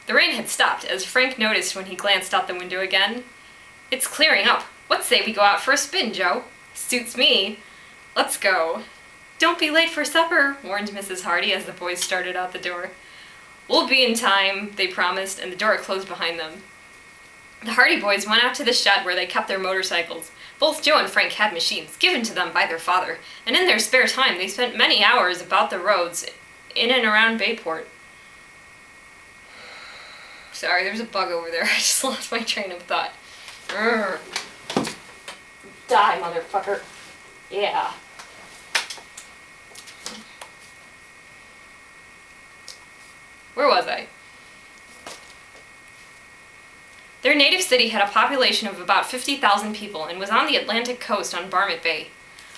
The rain had stopped, as Frank noticed when he glanced out the window again. "It's clearing up. What say we go out for a spin, Joe?" "Suits me." "Let's go." "Don't be late for supper," warned Mrs. Hardy as the boys started out the door. "We'll be in time," they promised, and the door closed behind them. The Hardy boys went out to the shed where they kept their motorcycles. Both Joe and Frank had machines, given to them by their father, and in their spare time they spent many hours about the roads in and around Bayport. Sorry, there's a bug over there. I just lost my train of thought. Urgh. Die, motherfucker. Yeah. Where was I? Their native city had a population of about 50,000 people and was on the Atlantic coast on Barmouth Bay.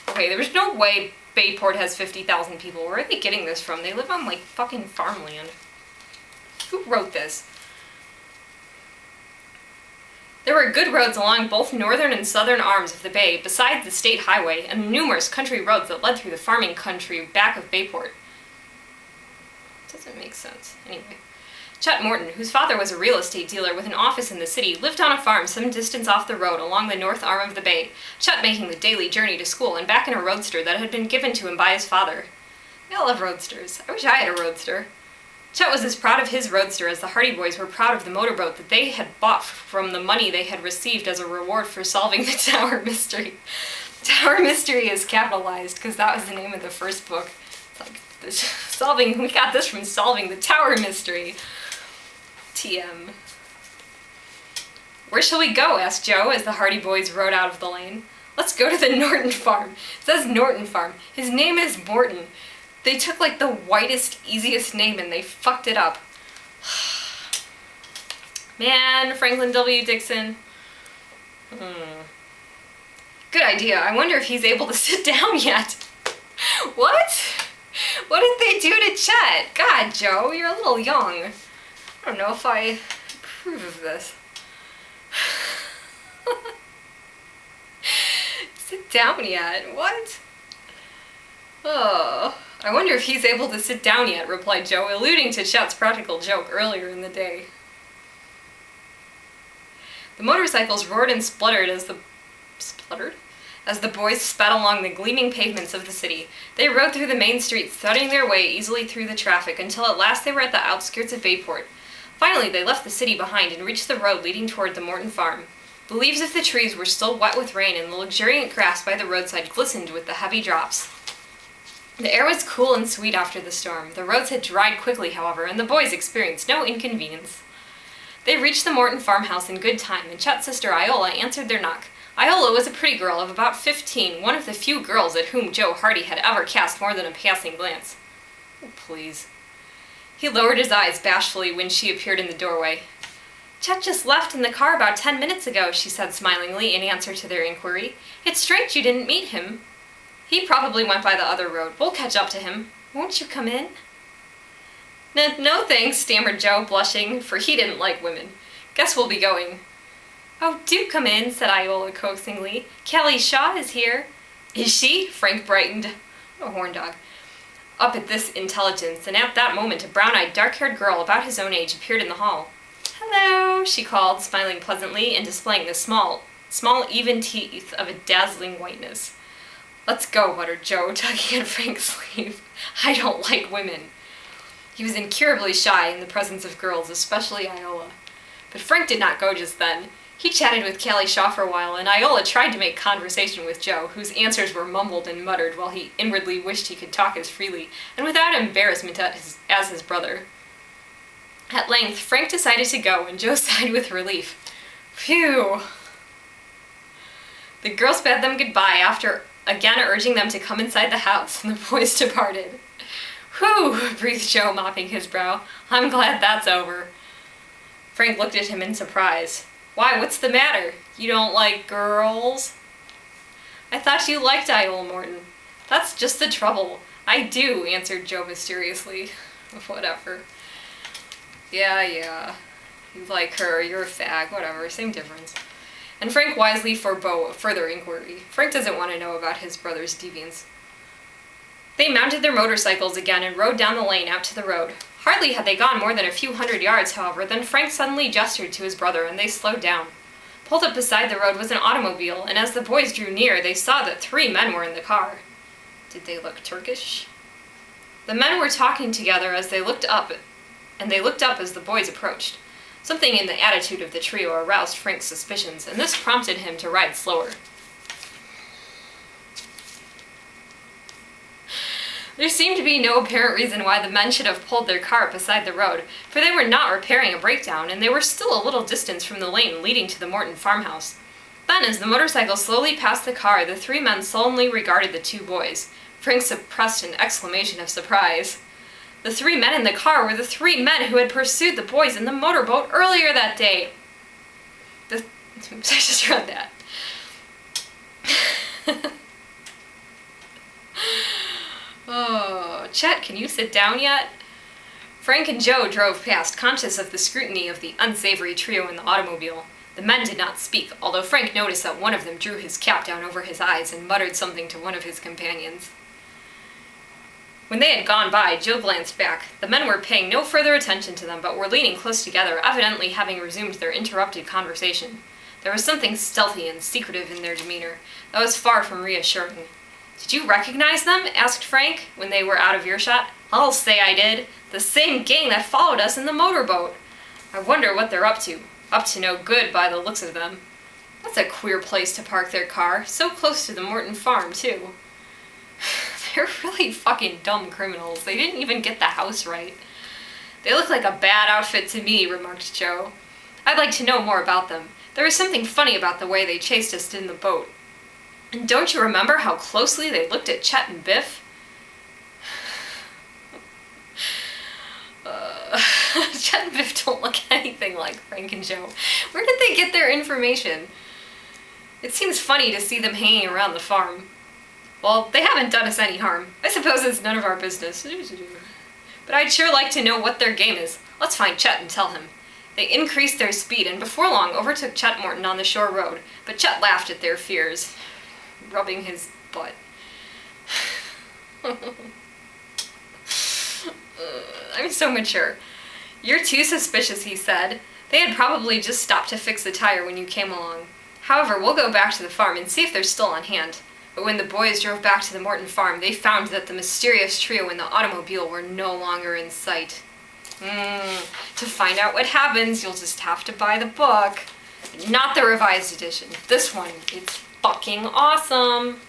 Okay, there's no way Bayport has 50,000 people. Where are they getting this from? They live on, like, fucking farmland. Who wrote this? There were good roads along both northern and southern arms of the bay, besides the state highway, and numerous country roads that led through the farming country back of Bayport. Doesn't make sense. Anyway. Chet Morton, whose father was a real estate dealer with an office in the city, lived on a farm some distance off the road along the north arm of the bay, Chet making the daily journey to school and back in a roadster that had been given to him by his father. I love roadsters. I wish I had a roadster. Chet was as proud of his roadster as the Hardy boys were proud of the motorboat that they had bought from the money they had received as a reward for solving the Tower Mystery. Tower Mystery is capitalized because that was the name of the first book. It's like, we got this from solving the Tower Mystery. TM. "Where shall we go?" asked Joe as the Hardy boys rode out of the lane. "Let's go to the Norton farm." It says Norton farm. His name is Morton. They took like the whitest, easiest name and they fucked it up. Man, Franklin W. Dixon. Good idea. I wonder if he's able to sit down yet. What? What did they do to Chet? God, Joe, you're a little young. I don't know if I approve of this. Sit down yet? What? Oh, I wonder if he's able to sit down yet, replied Joe, alluding to Chet's practical joke earlier in the day. The motorcycles roared and spluttered as the boys sped along the gleaming pavements of the city. They rode through the main streets, threading their way easily through the traffic, until at last they were at the outskirts of Bayport. Finally, they left the city behind and reached the road leading toward the Morton farm. The leaves of the trees were still wet with rain, and the luxuriant grass by the roadside glistened with the heavy drops. The air was cool and sweet after the storm. The roads had dried quickly, however, and the boys experienced no inconvenience. They reached the Morton farmhouse in good time, and Chet's sister Iola answered their knock. Iola was a pretty girl of about 15, one of the few girls at whom Joe Hardy had ever cast more than a passing glance. Oh, please. He lowered his eyes bashfully when she appeared in the doorway. "Chet just left in the car about 10 minutes ago," she said smilingly in answer to their inquiry. "It's strange you didn't meet him." "He probably went by the other road. We'll catch up to him. Won't you come in?" No thanks," stammered Joe, blushing, for he didn't like women. "Guess we'll be going." "Oh, do come in," said Iola coaxingly. "Kelly Shaw is here." "Is she?" Frank brightened. A horn dog. Up at this intelligence, and at that moment a brown-eyed, dark-haired girl about his own age appeared in the hall. "Hello," she called, smiling pleasantly and displaying the small, even teeth of a dazzling whiteness. "Let's go," muttered Joe, tugging at Frank's sleeve. "I don't like women." He was incurably shy in the presence of girls, especially Iola. But Frank did not go just then. He chatted with Callie Shaw for a while, and Iola tried to make conversation with Joe, whose answers were mumbled and muttered while he inwardly wished he could talk as freely and without embarrassment as his brother. At length, Frank decided to go, and Joe sighed with relief. Phew! The girls bade them goodbye after again urging them to come inside the house, and the boys departed. "Whew!" breathed Joe, mopping his brow. "I'm glad that's over." Frank looked at him in surprise. "Why, what's the matter? You don't like girls?" "I thought you liked Iola Morton." "That's just the trouble. I do," answered Joe mysteriously. Whatever. Yeah. You like her, you're a fag, whatever, same difference. And Frank wisely forbore further inquiry. Frank doesn't want to know about his brother's deviance. They mounted their motorcycles again and rode down the lane out to the road. Hardly had they gone more than a few hundred yards, however, than Frank suddenly gestured to his brother, and they slowed down. Pulled up beside the road was an automobile, and as the boys drew near, they saw that 3 men were in the car. Did they look Turkish? The men were talking together as they looked up, and they looked up as the boys approached. Something in the attitude of the trio aroused Frank's suspicions, and this prompted him to ride slower. There seemed to be no apparent reason why the men should have pulled their car up beside the road, for they were not repairing a breakdown, and they were still a little distance from the lane leading to the Morton farmhouse. Then, as the motorcycle slowly passed the car, the 3 men solemnly regarded the 2 boys. Frank suppressed an exclamation of surprise. The 3 men in the car were the 3 men who had pursued the boys in the motorboat earlier that day. I just read that. Oh, Chet, can you sit down yet? Frank and Joe drove past, conscious of the scrutiny of the unsavory trio in the automobile. The men did not speak, although Frank noticed that one of them drew his cap down over his eyes and muttered something to one of his companions. When they had gone by, Joe glanced back. The men were paying no further attention to them, but were leaning close together, evidently having resumed their interrupted conversation. There was something stealthy and secretive in their demeanor that was far from reassuring. "Did you recognize them?" asked Frank, when they were out of earshot. "I'll say I did. The same gang that followed us in the motorboat. I wonder what they're up to. Up to no good by the looks of them. That's a queer place to park their car, so close to the Morton farm, too." They're really fucking dumb criminals. They didn't even get the house right. "They look like a bad outfit to me," remarked Joe. "I'd like to know more about them. There was something funny about the way they chased us in the boat. And don't you remember how closely they looked at Chet and Biff?" Chet and Biff don't look anything like Frank and Joe. Where did they get their information? It seems funny to see them hanging around the farm. Well, they haven't done us any harm. I suppose it's none of our business. But I'd sure like to know what their game is. Let's find Chet and tell him. They increased their speed and before long overtook Chet Morton on the shore road, but Chet laughed at their fears, rubbing his butt. I'm so mature. "You're too suspicious," he said. "They had probably just stopped to fix the tire when you came along. However, we'll go back to the farm and see if they're still on hand." But when the boys drove back to the Morton farm, they found that the mysterious trio in the automobile were no longer in sight. To find out what happens, you'll just have to buy the book. Not the revised edition. This one, it's fucking awesome.